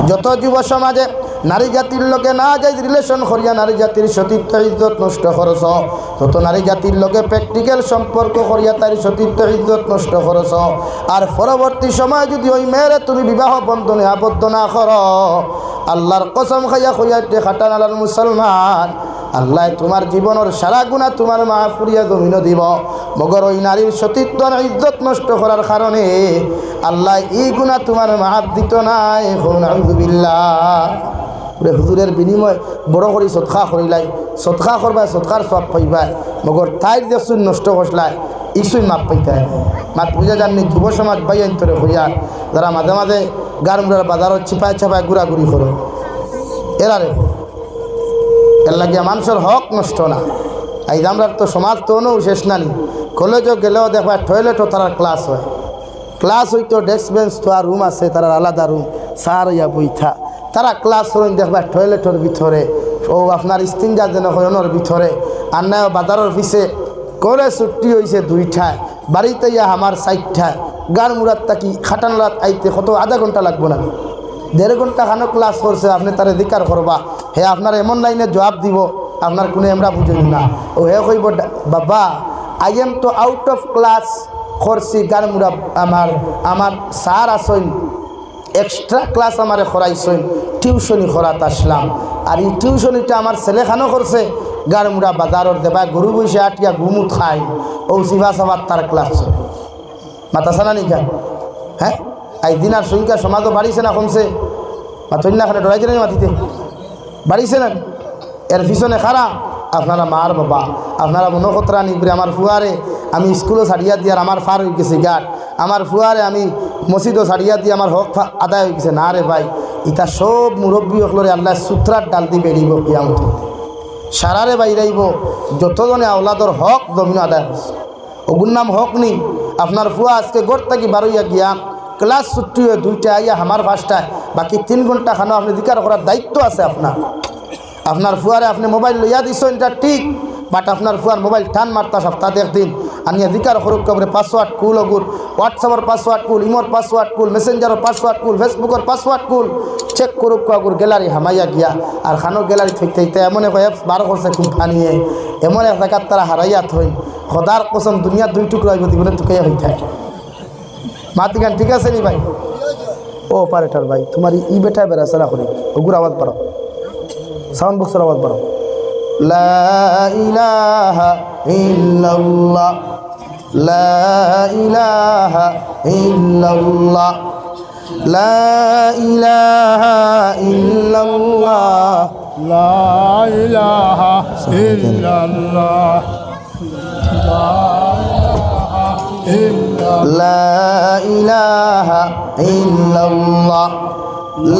যত যুব সমাজে নারী জাতির লোকে না যাই রিলেশন করিয়া নারী জাতির সতীত্ব ইজ্জত নষ্ট করছ, তত নারী জাতির লোকে প্র্যাকটিক্যাল সম্পর্ক করিয়া তার সতীত্ব ইজ্জত নষ্ট করছ। আর পরবর্তী সময় যদি ওই মেয়েরে তুমি বিবাহ বন্ধনে আবদ্ধ না করো, আল্লাহর কসম খাইয়া খুইয়াতে খাটান আলার মুসলমান, আল্লাহ তোমার জীবনের সারা গুণা তোমার মাফ করিয়া জমিন দিব। মগর ওই নারীর সতীত্ব ইজ্জত নষ্ট করার কারণে আল্লাহ এই গুণা তোমার মাফ দিত নাই। নাউযুবিল্লাহ। হুজুরের বিনিময় বড় করে সৎকা করিলাই, সৎকা করবা সৎকার সব পাইবাই, মগর তাই দেখছুন নষ্ট করলাই ইসুই মাপ পাইতাই। মাত বুঝা জাননি যুব সমাজ বাই অন্তরে হইয়ার যারা মাঝে মাঝে গারমুড়ার বাজারত চিপায় চাপায় ঘুরাঘুরি করো, এরারে এর লাগিয়া মানুষের হক নষ্ট না। এই আমরা তো সমাজ তো শেষ নানি, কলেজও গেলেও দেখবা টয়লেটও তারা ক্লাস হয়, ক্লাস হইতো ডেস্ক বেঞ্চ তো আর রুম আছে তার আলাদা রুম, সার ইয়া বইথা তারা ক্লাস হইন দেখবা টয়লেটের ভিতরে, ও আপনার স্টিঞ্জা যেন হয়নের ভিতরে। আর না বাজারের পিছে করে ছুটি হয়েছে 2টায়, বাড়িতে ইয়া আমার 4টায়, গান মুরাত তাকি খাটান রাত আইতে কত আধা ঘন্টা লাগবো না, 1.5 ঘন্টা খানো ক্লাস করছে, আপনি তার অধিকার করবা, হে আপনার এমন লাইনে জবাব দিব আপনার কোনো আমরা বুঝিনি না। ও হে কইব বাবা আই এম তো আউট অফ ক্লাস করছি, গান মুরা আমার স্যার আসইন এক্সট্রা ক্লাস আমারে করাইছেন, টিউশনি করাত আসলাম। আর এই টিউশনিটা আমার ছেলেখানো করছে গাড়মুড়া বাজারের দেবা গরু বসে আটিয়া ঘুমুত খাই, ও সিভা সাবার তার ক্লাস মাতাসানা নিকা। হ্যাঁ এই দিন আর সংখ্যা সমাজও বাড়িছে না কমছে? মাথন্যাখানে ডরাইছে না মাটিতে বাড়িছে না? এর পিছনে খারাপ আপনারা মার বাবা, আপনারা মনকতরা নিবরে আমার ফুয়ারে আমি স্কুলও ছাড়িয়া দিয়ে আর আমার ফার হয়ে গেছে গাট, আমার ফুয়ারে আমি মসজিদও ছাড়িয়া দিয়ে আমার হক আদায় হয়ে গেছে। না রে ভাই, ইটা সব মুরব্বী হকলরে আল্লাহ সূত্রার ডাল দিয়ে বেরিব কিয়ামত সারারে বাইরাইব যতজনে আওলাদর হক জমিন আদায় হচ্ছে, ওগুর নাম হক নি। আপনার ফুয়া আজকে গোট থাকি বারোইয়া গিয়া ক্লাস ছুটি হয়ে 2টায় আইয়া আমার 5টায়, বাকি 3 ঘন্টা খানো আপনি অধিকার করার দায়িত্ব আছে আপনার। আপনার ফুয়ারে আপনি মোবাইল লইয়া দিচ্ছেন এটা ঠিক, বাট আপনার ফুয়ার মোবাইল টান মারতা সপ্তাহে একদিন আনি অধিকার করুক কবরে পাসওয়ার্ড কুল অগুর, হোয়াটসঅ্যাপের পাসওয়ার্ড কুল, ইমোর পাসওয়ার্ড কুল, মেসেঞ্জারের পাসওয়ার্ড কুল, ফেসবুকের পাসওয়ার্ড কুল চেক করুক কাগুর গ্যালারি হামাইয়া গিয়া। আর খানো গ্যালারি থাকতে এমন এক অ্যাপস 12 করছে খুব ফানিয়ে, এমন এক জায়গার তারা হারাইয়া থইন খোদার কসম দুনিয়া 2 টুকরা হইব জীবনে টুকাইয়া হয়ে থাকে। মাতি গান ঠিক আছে নি ভাই? ও পারেটার ভাই তোমার ই বেটায় বেড়া সারা করি ওগুর আওয়াজ পারো, সাউন্ড বক্সের আওয়াজ পারো। লা ইলাহা ইল্লাল্লাহ, লা ইলাহা ইল্লাল্লাহ, লা ইলাহা ইল্লাল্লাহ, লা ইলাহা ইল্লাল্লাহ, লা ইলাহা ইল্লাল্লাহ,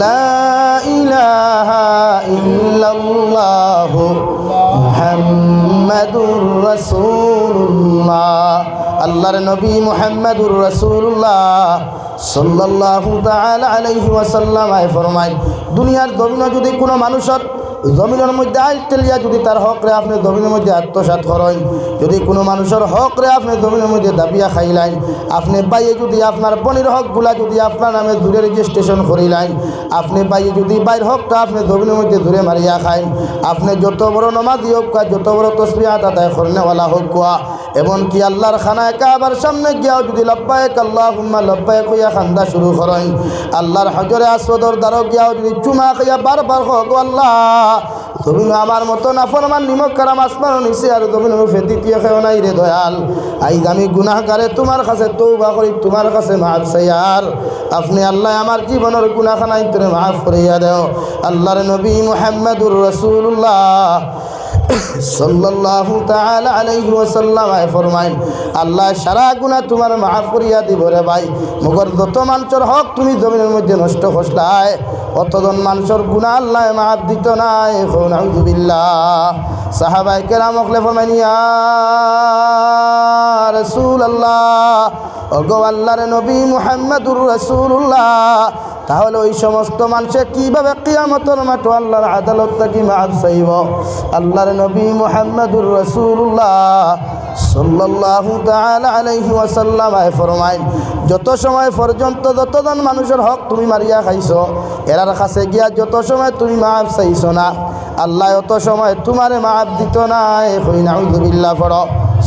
লা ইলাহা ইল্লাল্লাহ মুহাম্মাদুর রাসূলুল্লাহ। আল্লাহর নবী মুহাম্মাদুর রাসূলুল্লাহ সাল্লাল্লাহু তাআলা আলাইহি ওয়াসাল্লাম ফরমায়, দুনিয়ার জমিনে যদি কোনো মানুষের জমিনের মধ্যে আইটেলিয়া যদি তার হক রে আপনি জমিনের মধ্যে আত্মসাৎ করেন, যদি কোনো মানুষের হক রে আপনি জমিনের মধ্যে দাবিয়া খাইলেন, আপনি বাইয়ে যদি আপনার বনির হকগুলা যদি আপনার নামে দূরে রেজিস্ট্রেশন করিলেন, আপনি বাইয়ে যদি বাইর হকটা আপনি জমিনের মধ্যে দূরে মারিয়া খাইন, আপনি যত বড় নমাজি হোক যত বড় তসবিহ আদায় করনেওয়ালা হোক এমনকি আল্লাহর খানায় কাবার সামনে গিয়াও যদি লব্বাইক আল্লাহুম্মা লব্বাইক কইয়া খান্দা শুরু করেন, আল্লাহর হজরে আসওয়াদর দ্বারা গিয়াও যদি চুমা খাইয়া বারবার হোক আল্লাহ তুমি আমার মতো নাফরমান নিমক কারাম আসমান নিচে আর তুমি দ্বিতীয় খেও নাই রে দয়াল। আইজ আমি গুনাহগারে তোমার কাছে তওবা করি, তোমার কাছে মাফ চাই, আর আপনি আল্লাহ আমার জীবনের গুনাহখানা তুমি মাফ করিয়া দাও। আল্লাহর নবী মুহাম্মদুর রাসূলুল্লাহ সাল্লাল্লাহু তাআলা আলাইহি ওয়াসাল্লাম ফরমাইন, আল্লাহ সারা গুনাহ তোমার মাফ করিয়া দিব রে ভাই, মগর যত মানুষের হক তুমি জমিনের মধ্যে নষ্ট করছলাই অতজন মানুষের গুনাহ আল্লাহ মাফ দিত নাই। নাউযুবিল্লাহ। সাহাবায়ে কেরাম হকলে ফরমাইন, ইয়া রাসূলুল্লাহ, ওগো আল্লাহর নবী মুহাম্মদুর রাসূলুল্লাহ, তাহলে ওই সমস্ত মানুষে কিভাবে কিয়ামতের মাঠে আল্লাহর আদালত থেকে মাফ চাইব? আল্লাহর নবী মুহাম্মদুর রাসূলুল্লাহ সাল্লাল্লাহু তাআলা আলাইহি ওয়াসাল্লাম ফরমাইন, যত সময় পর্যন্ত যতজন মানুষের হক তুমি মারিয়া খাইছো, এরার কাছে গিয়া যত সময় তুমি মাফ চাইছো না, আল্লাহ অত সময় তোমারে মাফ দিত না। কই নাউযুবিল্লাহ পড়ো।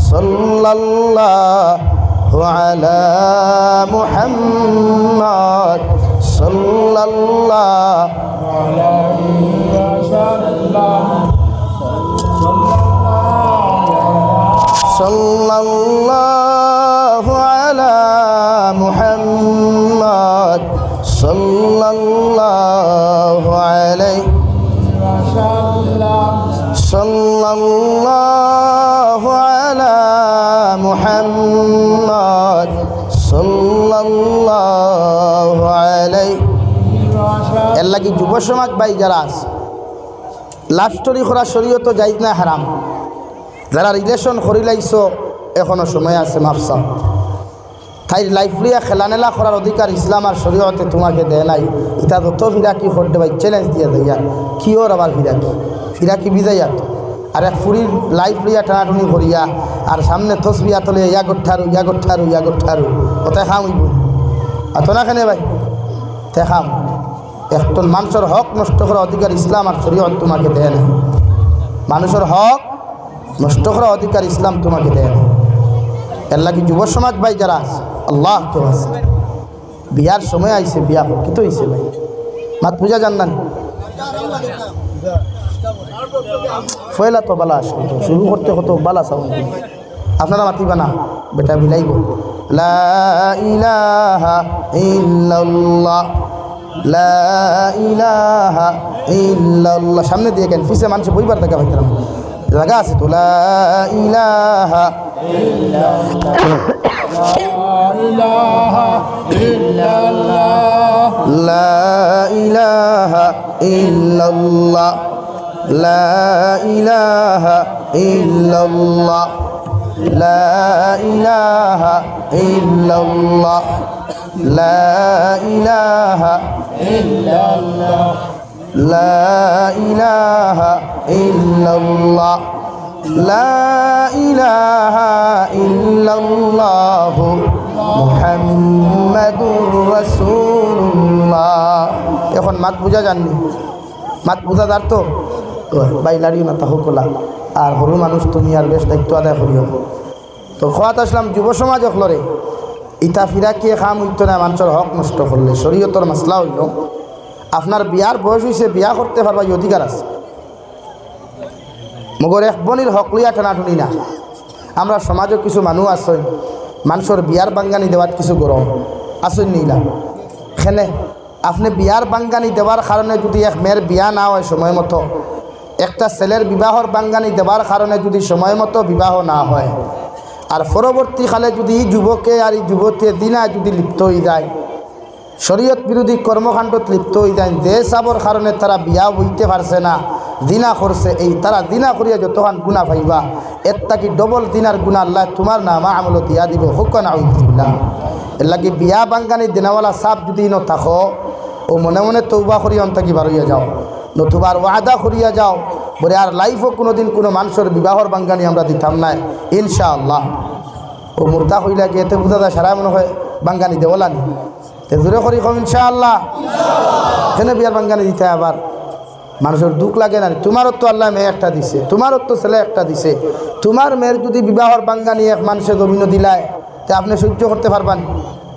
সাল্লাল্লাহু আলা মুহাম্মদ সাল্লাল্লাহু আলাইহি ওয়াসাল্লাম সাল্লাল্লাহু আলা মুহাম্মদ সাল্লাল্লাহু আলাইহি ওয়াসাল্লাম সাল্লাল্লাহু আলা মুহাম্মদ সাল্লাল্লাহু আলাইহি ওয়াসাল্লাম। এর লাগি যুব সমাজ ভাই যারা আছে, লাভ স্টোরি করা শরীয়ত জায়েজ না হারাম? যারা রিলেশন করি লাইছো এখনো সময় আছে মাফসা। তাই লাইফ লিয়া খেলানেলা করার অধিকার ইসলাম আর শরীয়তে তোমাকে দেয় নাই। এটা যত ফিরাকি করতে ভাই চ্যালেঞ্জ দিয়ে দেয়া কি ওর আবার ফিরাকি বিদাইয়া আর এক ফুরির লাইফ লিয়া টানাটুনি করিয়া আর সামনে তসবিয়া তলে ইয়া গোঠারু ওতে খাম হইব আর তো না কেনে ভাই তে খাম। একজন মানুষের হক নষ্ট করার অধিকার ইসলাম আর শরীয়ত তোমাকে দেয় না। মানুষের হক নষ্ট করার অধিকার ইসলাম তোমাকে দেয় না। এর লাগি যুব সমাজ ভাই যারা আছে, আল্লাহ তো আছে, বিয়ার সময় আইছে, বিয়া কি তো হয়েছে ভাই, মাত পূজা জানলেন ফয়লা তো বালা আসে, শুরু করতে কত বালা চাও আপনারা মাতিবা না, বেটা বিলাইব। লা ইলাহা ইল্লাল্লাহ লা ইলাহা ইল্লাল্লাহ। সামনে দিয়ে কেন পিছে মানুষ বইবার দেখা পাইতাম জায়গা আছে তো। লা ইলাহা লা ইলাহা ইল্লাল্লাহ লা ইলাহা ইল্লাল্লাহ লা ইলাহা ইল্লাল্লাহ লা ইলাহা ইল্লাল্লাহ লা ইলাহা ইল্লাল্লাহ লা ইলাহা ইল্লাল্লাহ মুহাম্মাদুর রাসূলুল্লাহ। এখন মাত বুঝা জাননি, মাত বুঝা যার তো বাইলারি না তাহ কোলা আর সরু মানুষ তুমি আর বেশ দায়িত্ব আদায় করিও। তো খোয়াত আসলাম যুব সমাজ অখলরে ইটা ফিরাকিয়ে খাম হইত না, মানুষের হক নষ্ট করলে শরীয়তর মাসলা হইল আপনার বিয়ার বয়স হয়েছে, বিয়া করতে পারবা এই অধিকার আছে, মগর এক বনির হক লইয়া টানাটুনি না। আমরা সমাজে কিছু মানুষ আসই মানুষের বিয়ার বাঙ্গানি দেওয়ার কিছু গরম আসই নিলা খেনে আপনি বিয়ার বাঙ্গানি দেওয়ার কারণে যদি এক মেয়ের বিয়া না হয় সময় মতো, একটা ছেলের বিবাহর বাঙ্গানি দেওয়ার কারণে যদি সময় মতো বিবাহ না হয়, আর পরবর্তীকালে যদি এই যুবকে আর এই যুবতীর দিনা যদি লিপ্ত হয়ে যায়, শরীয়ত বিরোধী কর্মকাণ্ডত লিপ্ত হয়ে যায়, যে সাবর কারণে তারা বিয়া হইতে পারছে না, দিনা করছে, এই তারা দিনা করিয়া যতক্ষণ গুণা পাইবা এর তাকি ডবল দিনার গুণা আল্লাহ তোমার নামা আমল দিয়া দিব হুকান আউযুবিল্লাহ। এর লাগে বিয়া বাঙ্গানি দিনাওয়ালা সাপ যদি ন থাকো ও মনে মনে তৌবা করিয়া অন্তাকি বারইয়া যাও, নতুবার ওয়াদা করিয়া যাও বলে আর লাইফও কোনোদিন কোনো মানুষের বিবাহর বাঙ্গানি আমরা দিতাম না ইনশাআল্লাহ। ও মুর্দা হইলা কি এতে বুঝা যায় সারা মনে হয় বাঙ্গানি দেওয়ালানি তে জোরে করি কম ইনশাআল্লাহ। এখানে বিয়ার বাঙ্গানি দিতে আবার মানুষের দুঃখ লাগে না। তোমারও তো আল্লাহ মেয়ে একটা দিছে, তোমারও তো ছেলে একটা দিছে, তোমার মেয়ের যদি বিবাহর বাঙ্গানি এক মানুষের জমিনও দিলায় তে আপনি সহ্য করতে পারবেন?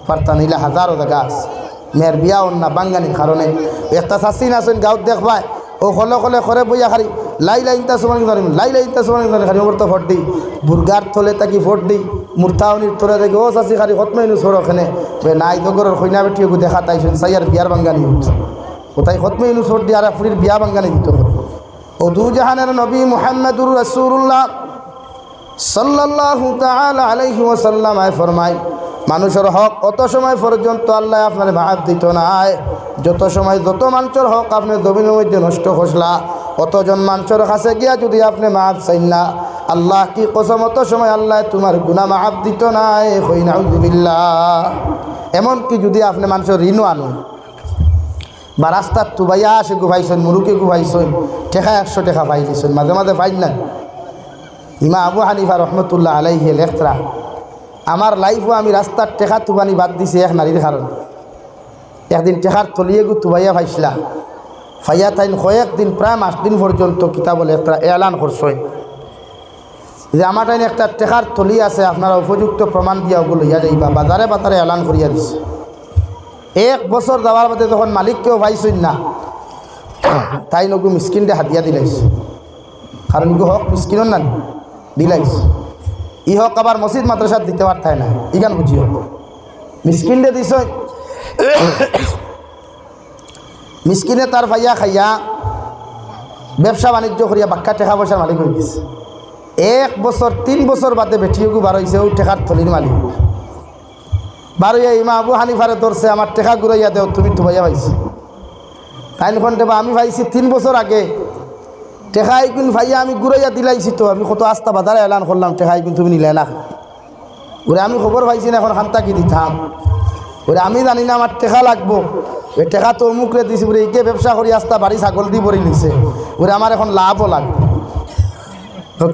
পারতাম। নিলে হাজারো জায়গা আছে মেয়ের বিয়া না বাঙ্গানির কারণে। একটা শাসি না আছেন গাঁত দেখবায় ও কলে কলে করে বইয়া খারি লাইলা ইনতা সমান লাইলা ইনতা সমান খারি ওর তো ভোট দিই বুর্গার থলে তাকি ভোট দিই মূর্তাউনির তোরা দেখি ও চাষি খারি খতমাইনু সর ওখানে নাই দগরের কইনা বেটিও দেখা তাইছেন সাইয়ার বিয়ার বাঙ্গানি কোথায় খতমাইনু সর দিয়ে আর ফুরির বিয়া বাঙ্গানি দিত। ও দু জাহানের নবী মুহাম্মদুর রাসূলুল্লাহ সাল্লাল্লাহু তাআলা আলাইহি ওয়াসাল্লাম ফরমায় মানুষের হক অত সময় পর্যন্ত আল্লাহ আপনার মাফ দিত না, যত সময় যত মানুষের হক আপনি জমিনের মধ্যে নষ্ট করলা অতজন মানুষের কাছে গিয়া যদি আপনি মাফ চাইন না আল্লাহ কি কসম অত সময় আল্লাহ তোমার গুনাহ মাফ দিত না। হই নাউযুবিল্লাহ। এমনকি যদি আপনি মানুষের ঋণও আনুন বা রাস্তার তুবাইয়া আসে গুভাইছেন মুরুকে গুভাইছেন টেকা 100 টাকা পাই দিয়েছেন মাঝে মাঝে পাইন না ইমা আবু হানিফা রহমতুল্লাহ আলাইহি লেখরা আমার লাইফও আমি রাস্তার টেকা তুবানি বাদ দিছি এক নারীর কারণে। একদিন টেকার তলিয়ে গু তুবাইয়া ভাইসলা ফাইয়া তাইন কয়েকদিন প্রায় 5 দিন পর্যন্ত কিতাব লেখরা এলান করছই যে আমার টাইন একটা টেকার তলি আছে, আপনারা উপযুক্ত প্রমাণ দিয়া ওগুলো লইয়া যাইবা। বাজারে বাজারে এলান করিয়া দিছে। 1 বছর যাওয়ার বাদে যখন মালিককেও পাইছই না, তাই নগু মিসকিনটা হাতিয়া দিলাইছে। কারণ ইগু হক মিসকিনর না দিলাইছে। ই হক আবার মসজিদ মাদ্রাসাত দিতে পারতায় না, ইগান বুঝিও মিসকিনটা দিছ। মিসকিনে তার ভাইয়া খাইয়া ব্যবসা বাণিজ্য করিয়া বাক্কা টেকা পয়সার মালিক হয়ে গেছে। 1 বছর 3 বছর বাদে বেটিয়েগু বার হয়েছে ও টেকার থলির মালিক। বার হইয়া ইমা আবু হানিফারে ধরছে, আমার টেকা ঘুরাইয়া দেও, তুমি তো ভাইয়া পাইছি। তাই নখন দেবা আমি পাইছি 3 বছর আগে টেকাই কিন্তু ভাইয়া আমি ঘুরাইয়া দিলাইছি, তো আমি কত আস্তা বাজারে এলান করলাম টেকাই কিন্তু তুমি নিলে না। ওরে আমি খবর পাইছি না, এখন খান্তা কি দিতাম। ওরে আমি জানি না আমার টেকা লাগবো, ওই টেকা তো অমুকরে দিছি, ওরে একে ব্যবসা করি আস্তা বাড়ি ছাগল দিয়ে ভরি নিছে, ওরে আমার এখন লাভও লাগবে।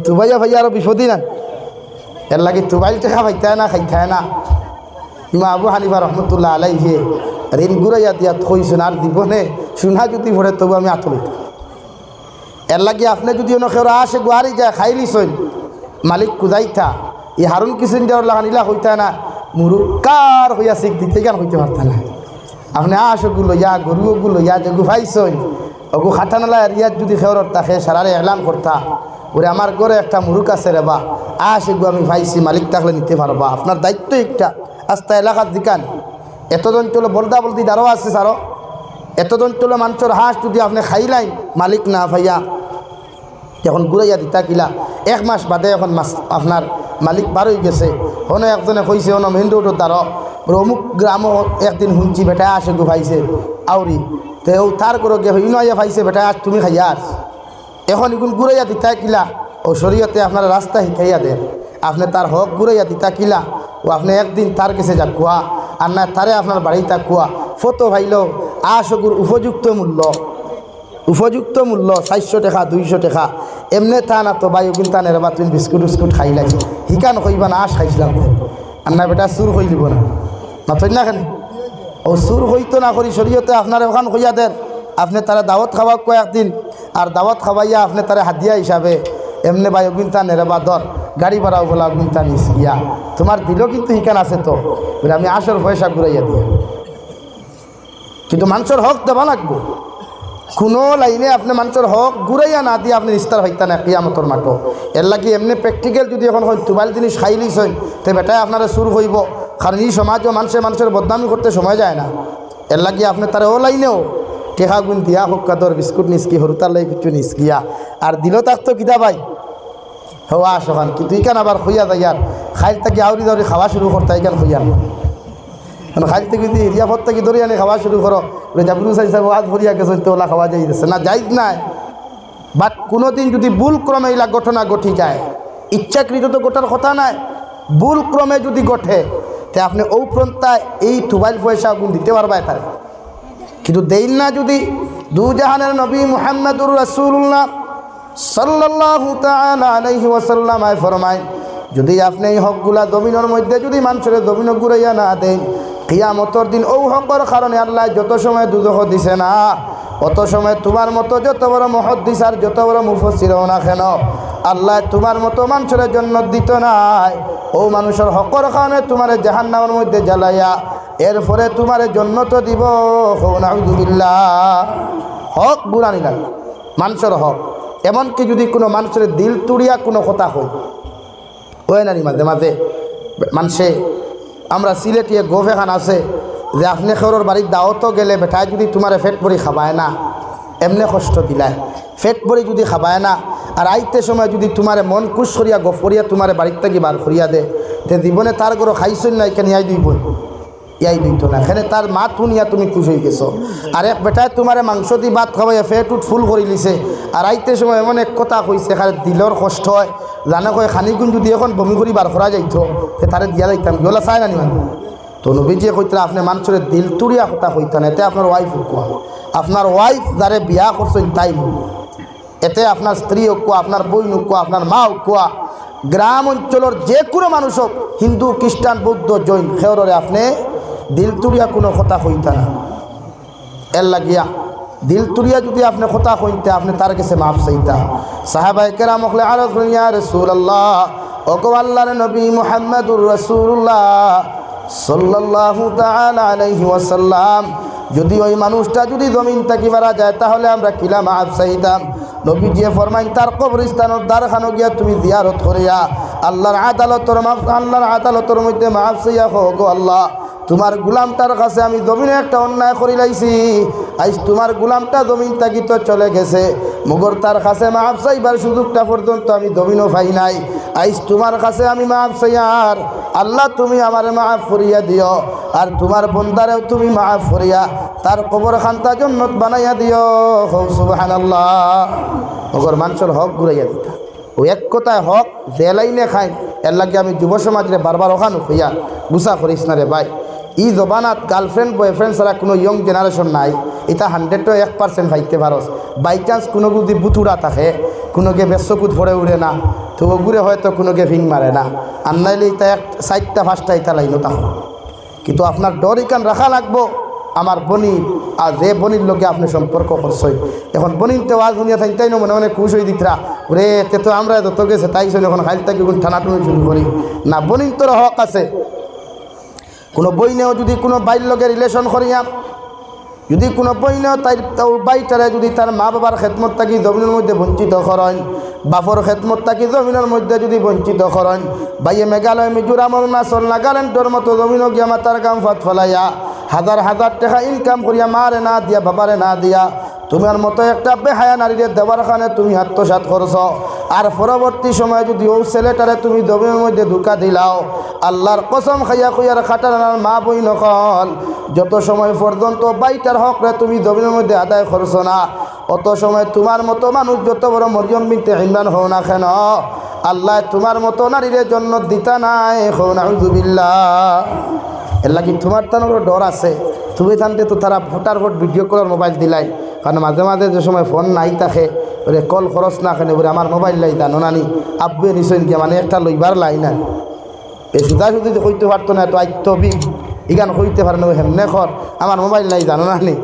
তুবাইয়া ভাইয়া আরো বিপদই না, এর লাগে তুবাইল টেকা পাইতায় না খাইতায় না। ইমা আবু হানিফা রহমতুল্লাহ আলাইহি ঋণ ঘুরাইয়া দিয়া থইছেন, আর দিবনে সোনা যদি ভরে তবু আমি আতলিত। এর লাগে আপনি যদি অন্য কেউ আসে গুয়ারি যায় খাইলিছইন মালিক কুদাইতা ই হারুন কিসেন দেওয়ার লাগানিলা হইতায় না, মুরুকার হইয়া শিখ দিতে গান হইতে পারত না। আপনি আসগু লইয়া গরুগু লইয়া যে গুফাইছইন ওগু খাটানালা রিয়াজ যদি খেওর তাকে সারারে এলান করতা, ওরে আমার ঘরে একটা মুরুক আছে রে বা আসগু আমি ভাইছি, মালিক থাকলে নিতে পারবা। আপনার দায়িত্ব একটা আস্তা এলাকার দিকান এতজন চলো বলদা বলদি দারো আছে সারো, এতজন চলো মানুষের হাঁস যদি আপনি খাইলাইন মালিক না ভাইয়া এখন ঘুরাইয়া দিতা কিলা। 1 মাস বাদে এখন মাস আপনার মালিক বার হয়ে গেছে। হনো একজনে কইছে হনো মেন রোডের দ্বারা অমুক গ্রামও একদিন শুনছি বেটা আসে গু ভাইছে আউরি তো তার করে গে ইনয়া ভাইছে বেটা আজ তুমি খাইয়া আস। এখন এগুন ঘুরাইয়া দিতা কিলা ও শরীয়তে আপনার রাস্তা শিখাইয়া দেন, আপনি তার হক ঘুরাইয়া দিতা কিলা ও আপনি একদিন তার কাছে যা কুয়া আর না তারে আপনার বাড়িটা কুয়া ফটো ভাইলেও আসগুর উপযুক্ত মূল্য 400 টাকা 200 টাকা এমনি তা না তো বায়ু কিন্তু তানের বা তুমি বিস্কুট খাইলাই হিকান কইবা না আস খাইছিলাম আর না বেটা চুর হই লিব না মাথই না কেন ও চুর হইতো না করি শরীয়তে আপনার ওখান কইয়া দেন, আপনি তারা দাওয়াত খাওয়া কয়েকদিন আর দাওয়াত খাওয়াইয়া আপনি তারা হাদিয়া হিসাবে এমনি বায়ু কিন্তু তানের বা দর গাড়ি ভাড়াও বলা কিন্তু নিস গিয়া তোমার দিল কিন্তু হিকান আছে তো আমি আসর পয়সা ঘুরাইয়া দিই। কিন্তু মানুষের হক দেওয়া লাগবো, কোনো লাইনে আপনি মানুষের হক ঘুরাইয়া না দিয়ে আপনি নিস্তার হইতা না কিয়ামতর মাঠো। এর লাগে এমনি প্র্যাকটিক্যাল যদি এখন হয় তুবাইল জিনিস খাইলিস হয় তো বেটায় আপনারা সুর হইব, কারণ এই সমাজও মানুষের বদনামি করতে সময় যায় না। এর লাগে আপনি তারা ও লাইনেও টেকা গুণ দিয়া হোক কাদর বিস্কুট নিসকি হরুতার লাগে কিছু নিসকিয়া আর দিল তাক তো কিতা ভাই হওয়া আসখান কিন্তু ইকান আবার হইয়া যায় আর খাইল থাকি আউরি দাউরি খাওয়া শুরু করতে ইকান হইয়া খাইল থেকে যদি এরিয়াপর থেকে ধরে আনি খাওয়া শুরু করো জাবরু সাইজ আজ ভরিয়া গেছে তো ওলা খাওয়া যাইতেছে না যাইজ নাই। বাট কোনোদিন যদি ভুল ক্রমে এইলা ঘটনা ঘটি যায়, ইচ্ছাকৃত তো গোটার কথা নাই, ভুল ক্রমে যদি ঘটে তে আপনি ও প্রন্থায় এই তুবাইল পয়সা গুণ দিতে পারবায় তার। কিন্তু দেন না যদি দুজাহানের নবী মুহাম্মদুর রাসূলুল্লাহ সাল্লাল্লাহু তাআলা আলাইহি ওয়াসাল্লাম ফরমায় যদি আপনি এই হকগুলা জমিনের মধ্যে যদি মানুষের জমিন ঘুরাইয়া না দেন কিয়ামতের দিন ও হকর কারণে আল্লাহ যত সময় দুজখ দিছে না অত সময় তোমার মতো যত বড় মুহাদ্দিস আর যত বড় মুফাসসির হও না কেন আল্লাহ তোমার মতো মানুষের জন্য দিত নাই। ও মানুষের হকর কারণে তোমার জাহান্নামের মধ্যে জ্বালাইয়া এরপরে তোমার জন্নত দিব। নাউযুবিল্লাহ। হক বুড়ানি লাগে মানুষের হক, এমনকি যদি কোনো মানুষের দিল তুড়িয়া কোনো কথা হয় ওই নানি মাঝে মাঝে মানুষে আমরা সিলেটিয়ে গোফেখান আছে যে আপনি খেরোর বাড়ির দাওয়াতও গেলে বেটায় যদি তোমার ফেট পরি খাবায় না এমনি কষ্ট দিলায়, ফেট পরি যদি খাবায় না আর আইতে সময় যদি তোমার মন কুশ করিয়া গফ করিয়া তোমার বাড়ির থেকে বার করিয়া দে তে জীবনে তার গরো খাইছই না এখানে ইয়াই দুই বোন ইয়াই দিত না এখানে তার মা তুনিয়া তুমি খুশ হয়ে গেছো। আর এক বেটায় তোমার মাংস দি ভাত খাওয়াইয়া ফেট উঠ ফুল করে লিছে আর আইতে সময় এমন এক কথা কইছে এখানে দিলর কষ্ট হয় জানা কয় খানিগুণ যদি এখন বমি করি বার করা যাইত তে তারে দিয়া যাইতাম গলা চায় না নিমান। তো নবীজিয়ে কইতরা আপনি মানুষের দিল তুড়িয়া কথা কইতেন এতে আপনার ওয়াইফ কোয়া আপনার ওয়াইফ যারে বিয়া করছেন তাই এতে আপনার স্ত্রী কোয়া আপনার বই কোয়া আপনার মা কোয়া গ্রাম অঞ্চলের যে কোনো মানুষ হোক, হিন্দু খ্রিস্টান বৌদ্ধ জৈন, খেয়রে আপনি দিল তুলিয়া কোনো কথা হইতা না। এর লাগিয়া দিল তুলিয়া যদি আপনি কথা হইতে, আপনি তার কাছে মাফ চাইতা। সাহাবায়ে কেরাম হলে আরজ করেন, ইয়া রাসূলুল্লাহ, ওগো আল্লাহর নবী মুহাম্মদুর রাসূলুল্লাহ সাল্লাল্লাহু তাআলা আলাইহি ওয়াসাল্লাম, যদি ওই মানুষটা যদি জমিন থেকে মারা যায় তাহলে আমরা কিলা মাফ চাইতাম। নবীজি ফরমাইন, তার কবরস্থানের দ্বারখানো গিয়া তুমি জিয়ারত করিয়া আল্লাহর আদালতের মধ্যে মাফ চাইয়া গো আল্লাহ, তোমার গুলামটার কাছে আমি জমিনে একটা অন্যায় করি লাইছি, আজ তোমার গুলামটা জমিন থাকি তো চলে গেছে, মগর তার কাছে মাফ চাইবার সুযোগটা পর্যন্ত আমি জমিনও পাই নাই। আজ তোমার কাছে আমি মাফ চাই, আর আল্লাহ তুমি আমার মাফ করিয়া দিও, আর তোমার বন্দারেও তুমি মাফ করিয়া তার কবর খান্তা জান্নাত বানাইয়া দিও। সুবহানাল্লাহ। মগর মানুষের হক ঘুরাইয়া দিতা, ও এক কথায় হক যে লাইনে খাই। এর লাগে আমি যুব সমাজরে বারবার ওখানো হইয়া গুছা করিস না রে ভাই। ই জবানাত গার্লফ্রেন্ড বয়ফ্রেন্ড ছাড়া কোনো ইয়ং জেনারেশন নাই। এটা 100% ভাইতে পারস। বাই চান্স কোনো যদি বুতুরা থাকে, কোনোকে বেশকুত ভরে উড়ে না, তো ওগুড়ে হয়তো কোনোকে ভিং মারে না, আর নাইলে এটা 4টা-5টা এটা লাইনও তাহ। কিন্তু আপনার ডর ইকান রাখা লাগবো আমার বনি, আর যে বনির লোকে আপনি সম্পর্ক করছই। এখন বনির তো আজ দুনিয়া থাকি তাই না মনে মনে খুশ হয়ে দিতরা, রে তে তো আমরা যত গেছে তাই শোন, এখন খাইল থাকি টানাটুনি শুরু করি না। বনির তোর হক আছে। কোনো বইনেও যদি কোনো বাইর লগে রিলেশন করিয়া, যদি কোনো বইনেও তাই বাইটারে যদি তার মা বাবার খেদমত থাকি জমিনের মধ্যে বঞ্চিত করেন, বাপর খেদমত থাকি জমিনের মধ্যে যদি বঞ্চিত করেন, বাইয়ে মেঘালয়, মিজোরাম, অরুণাচল, নাগাল্যান্ডের মতো জমিনও গিয়া মাতার গাম ফাত ফলাইয়া হাজার হাজার টাকা ইনকাম করিয়া মারে না দিয়া বাবারে না দিয়া তোমার মতো একটা বেহায়া নারীরে দেওয়ার কারণে তুমি আত্মসাৎ করছ। আর পরবর্তী সময় যদি ও ছেলেটারে তুমি জমিনের মধ্যে ধোঁকা দিলাও, আল্লাহর কসম খাইয়া খুইয়ার খাটানার মা বই নকল, যত সময় পর্যন্ত বাইটার হকরে তুমি জমিনের মধ্যে আদায় করছো না, অত সময় তোমার মতো মানুষ যত বড় মরিয়ম বিনতে ইমরান হও না কেন, আল্লাহ তোমার মতো নারীরে জন্য দিতা নাই। নাউযুবিল্লাহ। এর লাগি তোমার তানোর ডর আছে। তুমি থানতে তো তারা ফটাফট ভিডিও কলার মোবাইল দিলাই, কারণ মাঝে মাঝে যে সময় ফোন নাই থাকে ওরে কল খরচ না কেন বলে আমার মোবাইল লাই জানো নানি আব্বে নিশ্চয় গিয়া, মানে একটা লইবার লাই না। এই সুদা সুদি কইতে পারতো না, তো আইতবি ইগান কইতে পারে না, হেমনে খর আমার মোবাইল নাই জানো নানি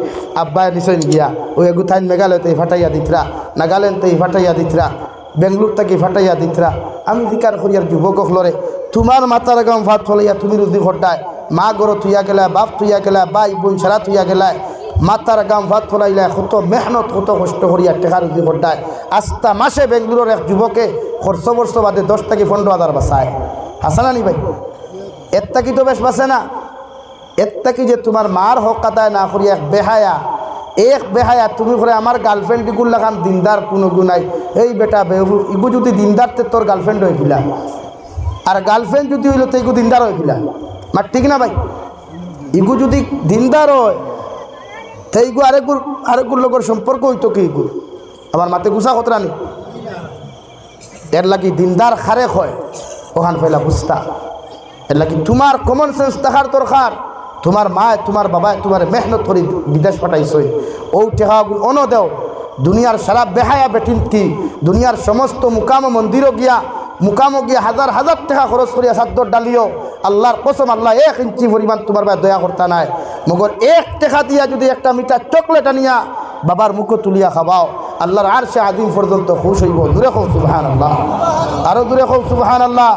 আব্বায় নিশ্চয় গিয়া ওই গুথাইন মেঘালয়তে ফাটাইয়া দিতরা, নাগাল্যান্ডতে ফাটাইয়া দিতরা, বেঙ্গলোর থেকে ফাটাইয়া দিতরা। আমি জিকার করি আর যুবক হলরে, তোমার মাথার গাম ভাত ফলাইয়া তুমি রুদি ঘটায়, মা গরো তুইয়া গেলা, বাপ তুইয়া গেলা, ভাই বোন সারা তুইয়া গেলায়, মাথার গাম ভাত ফলাইলে কত মেহনত কত কষ্ট করিয়া টেকা রুদি ঘটায়। আস্তা মাসে বেঙ্গলোরের এক যুবকে খরচ বর্ষ বাদে 10 থেকে 15,000 বাঁচায়। হাসানানি ভাই, এর তাকি তো বেশ বাঁচে না। এর তাকি যে তোমার মার হক কাতায় না করি এক বেহায়া তুমি করে আমার গার্লফ্রেন্ড ইগুল লাগান দিনদার কোনো গুনাই, এই বেটা বেহু ইগু যদি দিনদার তে তোর গার্লফ্রেন্ড হয়ে গিলা, আর গার্লফ্রেন্ড যদি হইল তো ইগু দিনদার হয়ে গিলা। মার ঠিক না ভাই? ইগু যদি দিনদার হয় তো ইগু আরেকগুর লোকের সম্পর্ক হইতো কি ইগু আমার মাতে গুছা খতরা নি। এর লাগি দিনদার খারেক হয় ওখান ফেলা বুঝতা। এর লাগি তোমার কমন সেন্স থাকার দরকার। তোমার মা তোমার বাবায় তোমার মেহনত করে বিদেশ পাঠাইছই, ও টেকাগুলো অন দেও। দুনিয়ার সারা বেহায়া বেটিন কি দুনিয়ার সমস্ত মুকাম মন্দিরও গিয়া হাজার হাজার টাকা খরচ করিয়া সাদ্দর ডালিও, আল্লাহর কসম আল্লাহ 1 ইঞ্চি পরিমাণ তোমার ভাই দয়া করতা নাই। মগর 1 টাকা দিয়া যদি একটা মিঠা চকলেট আনিয়া বাবার মুখে তুলিয়া খাবাও, আল্লাহর আরশে আযীম পর্যন্ত খুশ হইব। দূরে হোক সুবহানাল্লাহ, আরো দূরে হোক সুবহানাল্লাহ।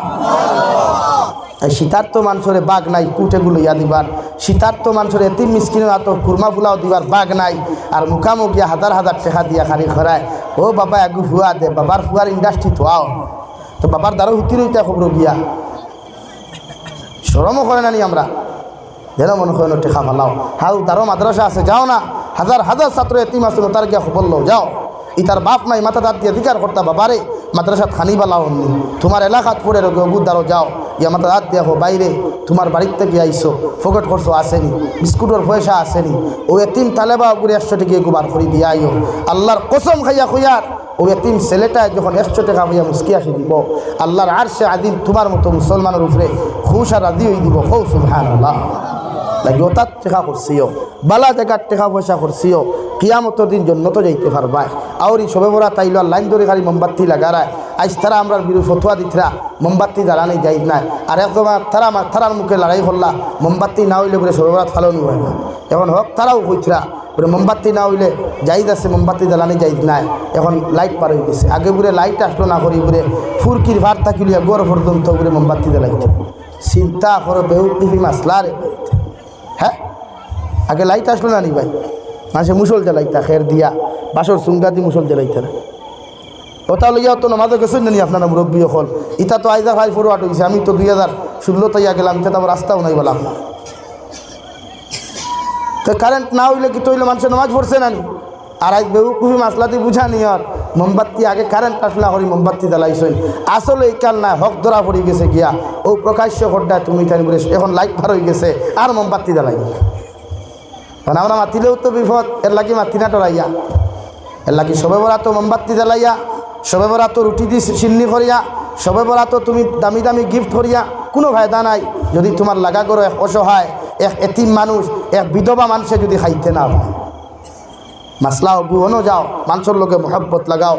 শীতার্থ মানুষের বাঘ নাই কুটেগুলো ইয়া দিবার, শীতার্থ মানুষের এতিম মিসকিনের হাত কুরমা ফুলাও দিবার বাঘ নাই। আর মুখামুখিয়া হাজার হাজার টাকা দিয়া খারি খরায়, ও বাবা আগু ফুয়া দে, বাবার ফুয়ার ইন্ডাস্ট্রি থোয়াও, তো বাবার দ্বারা হুতি রইতে খবর গিয়া সরমও করে নানি আমরা, যেন মনে করেন টেকা ফালাও। হাউ তারও মাদ্রাসা আছে, যাও না, হাজার হাজার ছাত্র এতিম আছে, তার গিয়া খবর লো, যাও। ইতার বাপ নাই মাথা দাঁত দিয়ে অধিকার করতা, বাবারে মাদ্রাসাত খানি বালাও নি, তোমার এলাকাত পড়ে রোগুর দ্বারও যাও, ইয়া মাথা দাঁত দিয়ে বাইরে তোমার বাড়ির থেকে আইসো, ফোকট খরচ আসেনি, বিস্কুটের পয়সা আসেনি, ও এতিম তালেবা উপরে 100 টাকা গুবার করে দিয়ে আইও। আল্লাহর কসম খাইয়া খুইয়ার ও এতিম ছেলেটা যখন 100 টাকা হইয়া মুস্কি আসি দিব, আল্লাহর আরশে আযীম তোমার মতো মুসলমানের উপরে খুশ আর রাজি হয়ে দিব। হৌ সুবহানাল্লাহ। লাগি ওতার টেকা করছিও, বালা জায়গার টেকা পয়সা করছিও, কিয়ামতের দিন জন্নত যাইতে পারবাই। আউরি সবে বড়া তাইলো লাইন ধরে খালি মোমবাতি লাগারায়, আজ তারা আমরা বিরু ফতুয়া দিতরা মোমবাতি জ্বালানি যাই না আর একদম তারার মুখে লড়াই করলা মোমবাতি না হইলে বলে সবে বরাত ফালানো হয় না এখন হোক তারাও হইতরা বলে মোমবাতি না হইলে যাইদ আছে মোমবাতি জ্বালানি যাইদ নাই এখন লাইট পার হয়ে গেছে আগে বলে লাইট আসলো না করি বলে ফুরকির ভার থাকিলিয়া গড় পর্যন্ত বলে মোমবাতি জ্বালাইতে চিন্তা করো বেউকিফি মাসলা রে হ্যাঁ আগে লাইট আসলো না নি ভাই মানুষে মুসল জ্বালাইতা খের দিয়া বাসর চুঙ্গা দিয়ে মুসল জ্বালাইতে না ওটা লইয়া তো নমাজে গেছেন না নি আপনারা মুরব্বী হল ইটা তো আইজার ভাই ফরওয়ার্ড হয়েছে আমি তো 2016 তাইয়া গেলাম এটা তো আমার রাস্তাও নাই বলা তো কারেন্ট না হইলে কি তো হইলে মানুষের নামাজ পড়ছে না নি আর আজ বেউকুফি মাসলাতে বুঝা নি আর মোমবাতি আগে কারেন্ট আসলা করি মোমবাতি জ্বালাইছেন আসলে এই কাল না হক ধরা পড়ে গেছে গিয়া ও প্রকাশ্য খড্ডায় তুমি তাই বলে এখন লাইট ভার হয়ে গেছে আর মোমবাতি জ্বালাই কারণ আমরা মাতিলেও তো বিপদ এর লাগি মাতি না টরাইয়া এর লাগি সবে বরা তো মোমবাতি জ্বালাইয়া সবে বরা তো রুটি দি চিন্নি করিয়া সবে বরা তো তুমি দামি দামি গিফট করিয়া কোনো ফায়দা নাই যদি তোমার লাগা করো এক অসহায় এক এতিম মানুষ এক বিধবা মানুষে যদি খাইতে না হয় মাসলা গুহনও যাও মানুষের লোকে মহব্বত লাগাও